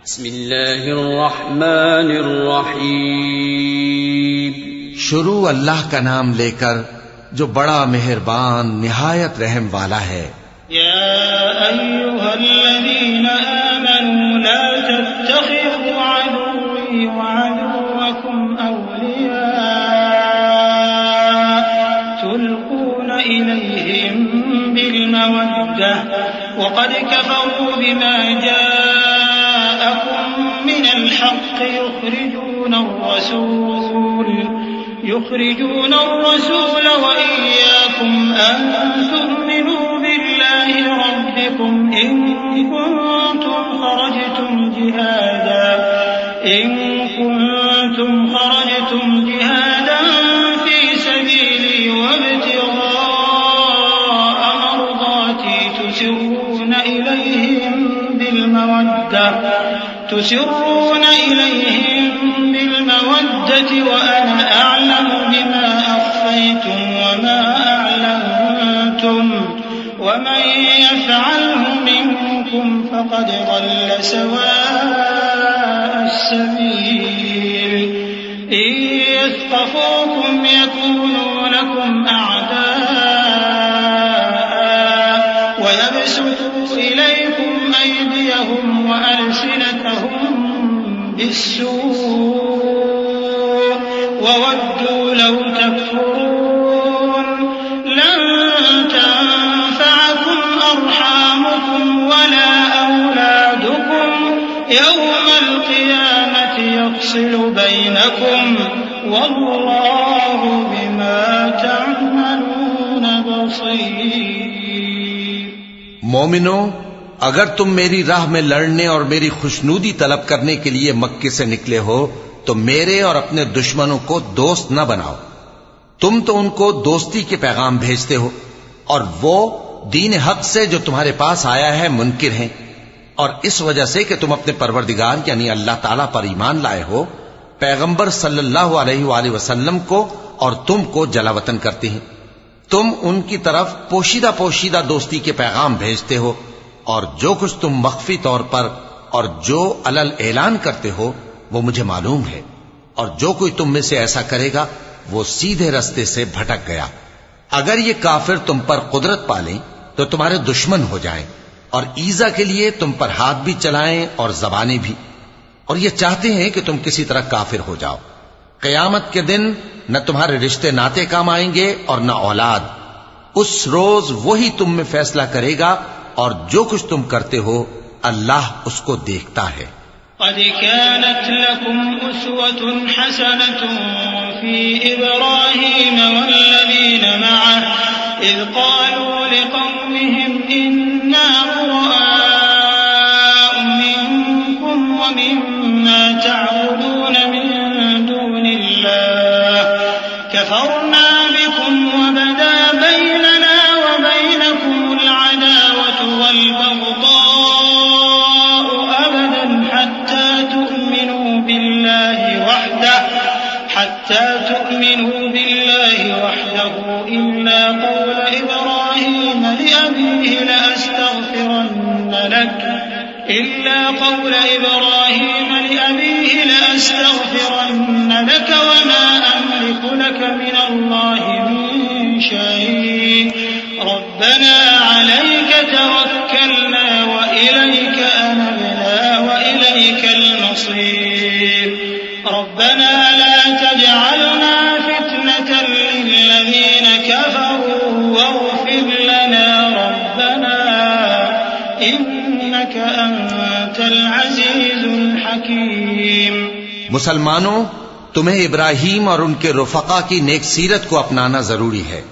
बिस्मिल्लाहिर्रहमानिर्रहीम। शुरू अल्लाह का नाम लेकर जो बड़ा मेहरबान निहायत रहम वाला है। या अय्युहल्लज़ीना आमनू ला तत्तखिज़ू अदुव्वी व अदुव्वकुम औलिया तुल्कून इलैहिम बिलमवद्दह व क़द कफ़रू बिमा जाअकुम मिनल हक़्क़ि युख़रिजून अर्रसूल व इय्याकुम अन तु'मिनू बिल्लाहि रब्बिकुम इन कुंतुम खरजतुम जिहादन फी सबीली वब्तिग़ाअ मर्दाती तुसिर्रून इलैहिम बिलमवद्दति व अना अअलमु बिमा अख़फ़य्तुम वमा अअलनतुम वमन यफ़अलहु मिनकुम फ़क़द ضل सवाअ السबील إن يثقفوكم يكونوا لكم أعداء ويبسطوا إليكم أيديهم وألسنتهم بالسوء وودوا لو تكفرون لن تنفعكم أرحامكم ولا أولادكم يوم القيامة يفصل بينكم والله بما تعملون بصير। मोमिनो, अगर तुम मेरी राह में लड़ने और मेरी खुशनूदी तलब करने के लिए मक्के से निकले हो तो मेरे और अपने दुश्मनों को दोस्त न बनाओ। तुम तो उनको दोस्ती के पैगाम भेजते हो और वो दीन हक से जो तुम्हारे पास आया है मुनकिर हैं, और इस वजह से कि तुम अपने परवरदिगार यानी अल्लाह ताला पर ईमान लाए हो, पैगंबर सल्लल्लाहु अलैहि वसल्लम को और तुमको जलावतन करते हैं। तुम उनकी तरफ पोशीदा पोशीदा दोस्ती के पैगाम भेजते हो और जो कुछ तुम मख्फी तौर पर और जो अलल ऐलान करते हो वो मुझे मालूम है, और जो कोई तुम में से ऐसा करेगा वो सीधे रास्ते से भटक गया। अगर ये काफिर तुम पर कुदरत पालें तो तुम्हारे दुश्मन हो जाएं और ईजा के लिए तुम पर हाथ भी चलाएं और जबानें भी, और ये चाहते हैं कि तुम किसी तरह काफिर हो जाओ। क़यामत के दिन न तुम्हारे रिश्ते नाते काम आएंगे और न औलाद। उस रोज वही तुम में फैसला करेगा और जो कुछ तुम करते हो अल्लाह उसको देखता है। क़द कानत लकुम उस्वतुन हसनतुन फी इब्राहीम वल्लज़ीन मअह इज़ क़ालू लिक़ौमिहिम इन्ना बुराअउ मिनकुम व मिम्मा तअबुदून मिन दूनिल्लाह कफ़रना बिकुम व बदा बैनना व बैनकुमुल अदावतु वल बग़दाअु अबदन हत्ता तु'मिनू बिल्लाहि वहदहु इल्ला क़ौला इब्राहीम लिअबीहि लअस्तग़फिरन्न लक वमा अमलिकु लक मिनल्लाहि मिन शै'इन रब्बना अलैका तवक्कलना व इलैका अनबना व इलैकल मसीर रब्बना ला तजअलना फितनतन लिल्लज़ीन कफ़रू वग़फिर लना रब्बना इन्नका अंतल अज़ीज़ुल हकीम। मुसलमानों, तुम्हें इब्राहीम और उनके रुफ़क़ा की नेक सीरत को अपनाना जरूरी है।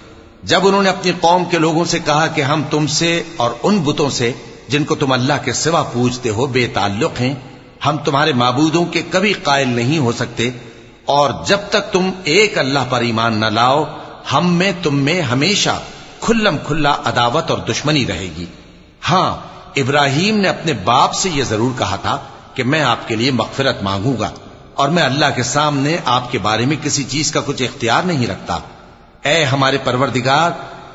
जब उन्होंने अपनी कौम के लोगों से कहा कि हम तुमसे और उन बुतों से जिनको तुम अल्लाह के सिवा पूजते हो बेताल्लुक हैं, हम तुम्हारे माबूदों के कभी कायल नहीं हो सकते, और जब तक तुम एक अल्लाह पर ईमान न लाओ हम में तुम में हमेशा खुल्लम खुल्ला अदावत और दुश्मनी रहेगी। हां, इब्राहीम ने अपने बाप से यह जरूर कहा था कि मैं आपके लिए मग़फ़िरत मांगूंगा और मैं अल्लाह के सामने आपके बारे में किसी चीज का कुछ इख्तियार नहीं रखता। ऐ हमारे परवरदिगार,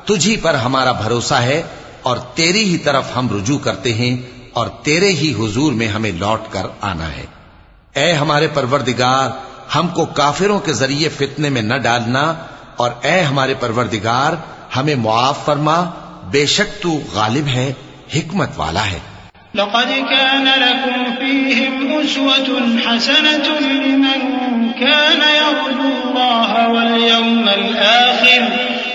तुझी पर हमारा भरोसा है और तेरी ही तरफ हम रुजू करते हैं और तेरे ही हुजूर में हमें लौट कर आना है। ऐ हमारे परवरदिगार, हमको काफिरों के जरिए फितने में न डालना, और ऐ हमारे परवरदिगार हमें मुआफ फरमा, बेशक तू गालिब है, हिकमत वाला है। लक़द कान लकुम फ़ीहिम उस्वतुन हसनतुन लिमन कान यर्जुल्लाह वल यौमल आखिर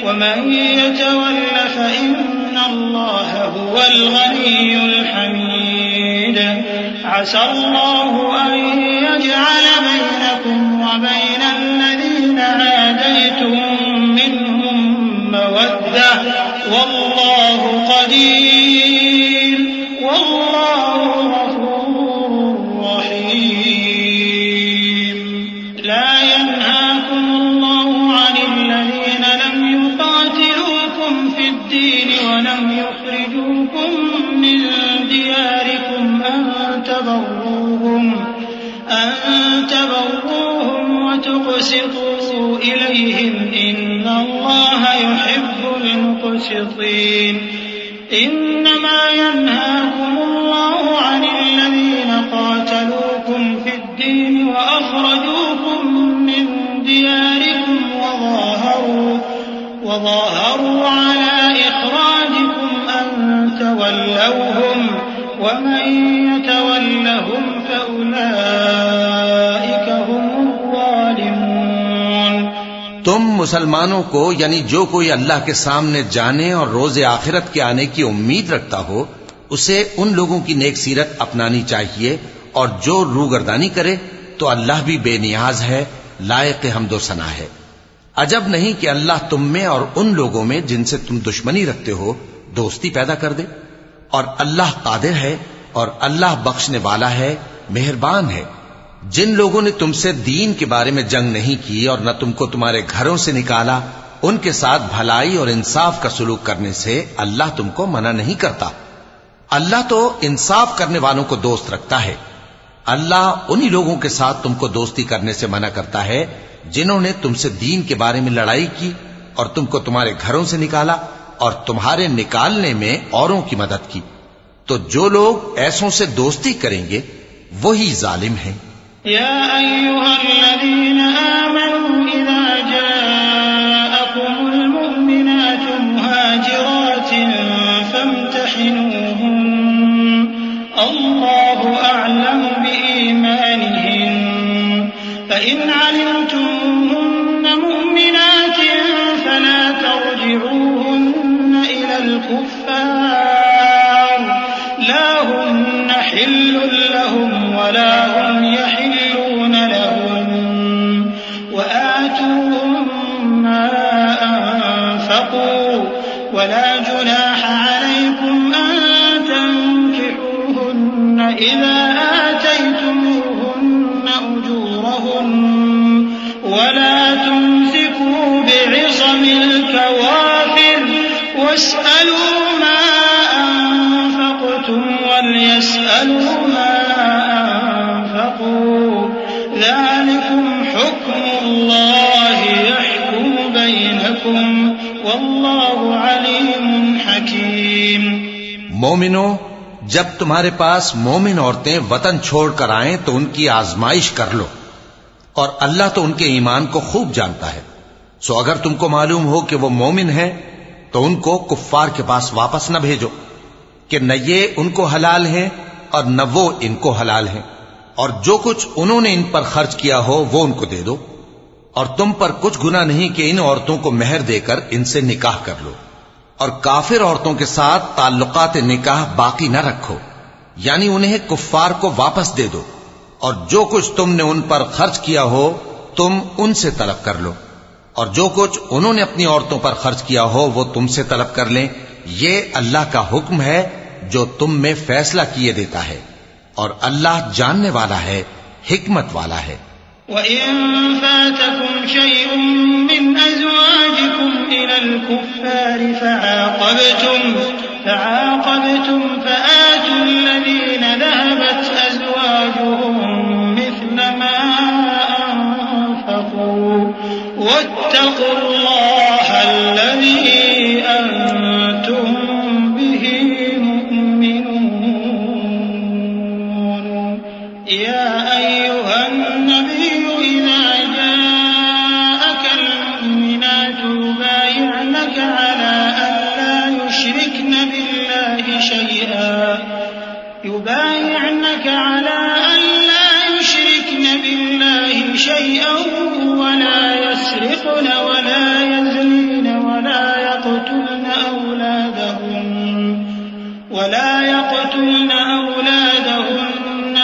वमन यतवल्ल फ़इन्नल्लाह हुवल गनियुल हमीद। असल्लाहु अन यजअल बैनकुम व बैनल लज़ीना आदैतुम मिनहुम मवद्दह वल्लाहु क़दीर वल्लाहु गफूरुर रहीम। ला यन्हाकुमुल्लाहु अनिल लज़ीना लम युक़ातिलूकुम फ़िद्दीन व लम युख़रिजूकुम मिन दियारिकुम अन तबर्रूहुम व तुक़सितू इलैहिम इन्नल्लाहा युहिब्बुल मुक़सितीन। इन्नमा यन्हाकुमुल्लाहु अनिल लज़ीना क़ातलूकुम फ़िद्दीन व अख़रजूकुम मिन दियारिकुम व ज़ाहरू अला इख़राजिकुम अन तवल्लौहुम वमन यतवल्लहुम फ़उलाइका हुमुज़ ज़ालिमून। तुम मुसलमानों को, यानी जो कोई अल्लाह के सामने जाने और रोज़े आखिरत के आने की उम्मीद रखता हो, उसे उन लोगों की नेक सीरत अपनानी चाहिए, और जो रूगर्दानी करे तो अल्लाह भी बेनियाज है, लायक हम्दो सना है। अजब नहीं कि अल्लाह तुम में और उन लोगों में जिनसे तुम दुश्मनी रखते हो दोस्ती पैदा कर दे। और अल्लाह कादिर है, और अल्लाह बख्शने वाला है, मेहरबान है। जिन लोगों ने तुमसे दीन के बारे में जंग नहीं की और न तुमको तुम्हारे घरों से निकाला, उनके साथ भलाई और इंसाफ का सलूक करने से अल्लाह तुमको मना नहीं करता। अल्लाह तो इंसाफ करने वालों को दोस्त रखता है। अल्लाह उन्हीं लोगों के साथ तुमको दोस्ती करने से मना करता है जिन्होंने तुमसे दीन के बारे में लड़ाई की और तुमको तुम्हारे घरों से निकाला और तुम्हारे निकालने में औरों की मदद की। तो जो लोग ऐसों से दोस्ती करेंगे वही जालिम हैं। या अय्युहल्लज़ीना आमनू इज़ा जाअकुमुल मुमिनातु मुहाजिरातिन फम्तहिनूहुन अल्लाहु अअलमु बिईमानिहिन फ़इन अलिमतुमुहुन्ना मुमिनातिन फला तर्जिऊहुन्ना इलल कुफ़्फ़ार ला हुन्ना हिल्लुन लहुम वला हुम यहिल्लून लहुम वआतूहुम मा अनफ़क़ू वला जुनाह अलैकुम अन तंकिहूहुन्ना इज़ा आतैतुमूहुन्ना उजूरहुन वला तुमसिकू बि'िसमिल कवाफ़िर वस्अलू मा अनफ़क़्तुम वलयस्अलू मा अनफ़क़ू ज़ालिकुम हुक्मुल्लाहि यहकुमु बैनकुम वल्लाहु अलीमुन हकीम। मोमिनो, जब तुम्हारे पास मोमिन औरतें वतन छोड़कर आएं तो उनकी आजमाइश कर लो, और अल्लाह तो उनके ईमान को खूब जानता है। सो अगर तुमको मालूम हो कि वो मोमिन है तो उनको कुफ्फार के पास वापस न भेजो कि न ये उनको हलाल हैं और न वो इनको हलाल हैं, और जो कुछ उन्होंने इन पर खर्च किया हो वो उनको दे दो। और तुम पर कुछ गुनाह नहीं कि इन औरतों को मेहर देकर इनसे निकाह कर लो, और काफिर औरतों के साथ ताल्लुकात निकाह बाकी न रखो, यानी उन्हें कुफ्फार को वापस दे दो, और जो कुछ तुमने उन पर खर्च किया हो तुम उनसे तलब कर लो, और जो कुछ उन्होंने अपनी औरतों पर खर्च किया हो वो तुमसे तलब कर लें। ये अल्लाह का हुक्म है जो तुम में फैसला किए देता है, और अल्लाह जानने वाला है, हिकमत वाला है। वइन फातकुम शयउन मिन अज़वाजिकुम इलल कुफ़्फ़ारि फ़अक़बतुम फ़आतुल लज़ीना ज़हबत अज़वाजुहुम मिस्ल मा अनफ़क़ू वत्तक़ुल्लाह अल्लज़ी अंतुम बिही मुमिनून। या अय्युहन्नबी इज़ा जाअक अल-मुमिनातु युबायि'नक अला अल्ला युश्रिकन बिल्लाहि शैअन वला यस्रिक़न वला यज़नीन वला यक़तुलन औलादहुन्न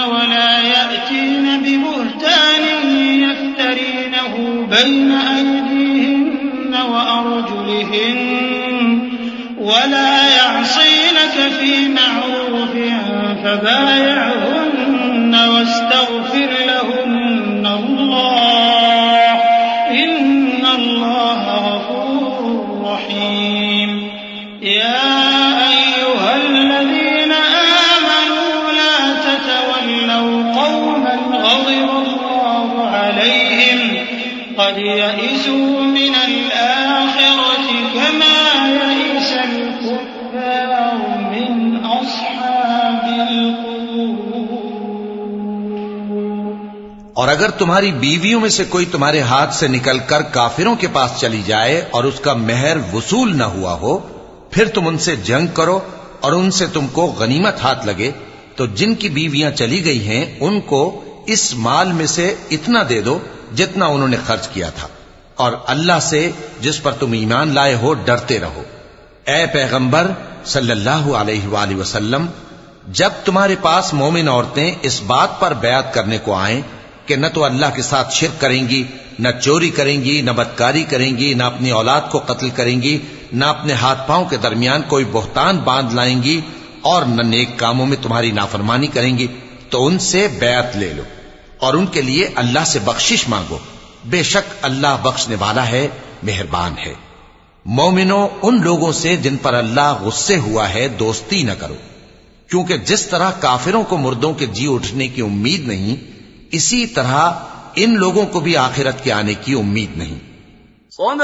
वला यअतीन बिबुहतान यफ्तरीनहु बैन अयदीहिन्न वअरजुलिहिन्न वला यअसीनक फी मअरूफिन फबायि'हुन्न वस्तग़फिर लहुन्न अल्लाह इन्नल्लाह गफूरुर रहीम। या अय्युहल्लज़ीन आमनू ला ततवल्लव क़ौमन ग़ज़िबा अल्लाहु अलैहिम क़द यइसू मिनल आखिरति कमा यइसल कुफ़्फारु मिन अस्हाबिल क़ुबूर। और अगर तुम्हारी बीवियों में से कोई तुम्हारे हाथ से निकलकर काफिरों के पास चली जाए और उसका मेहर वसूल न हुआ हो, फिर तुम उनसे जंग करो और उनसे तुमको गनीमत हाथ लगे, तो जिनकी बीवियां चली गई हैं उनको इस माल में से इतना दे दो जितना उन्होंने खर्च किया था, और अल्लाह से जिस पर तुम ईमान लाए हो डरते रहो। ए पैगंबर सल्लल्लाहु अलैहि वसल्लम, जब तुम्हारे पास मोमिन औरतें इस बात पर बैत करने को आए कि न तो अल्लाह के साथ शिर्क करेंगी, न चोरी करेंगी, न बदकारी करेंगी, न अपनी औलाद को कत्ल करेंगी, न अपने हाथ पांव के दरमियान कोई बोहतान बांध लाएंगी, और न नेक कामों में तुम्हारी नाफरमानी करेंगी, तो उनसे बैत ले लो और उनके लिए अल्लाह से बख्शिश मांगो। बेशक अल्लाह बख्शने वाला है, मेहरबान है। मोमिनो, उन लोगों से जिन पर अल्लाह गुस्से हुआ है दोस्ती न करो, क्योंकि जिस तरह काफिरों को मुर्दों के जी उठने की उम्मीद नहीं, इसी तरह इन लोगों को भी आखिरत के आने की उम्मीद नहीं। सदक़ल्लाहुल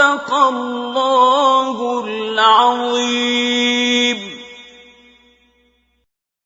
अज़ीम।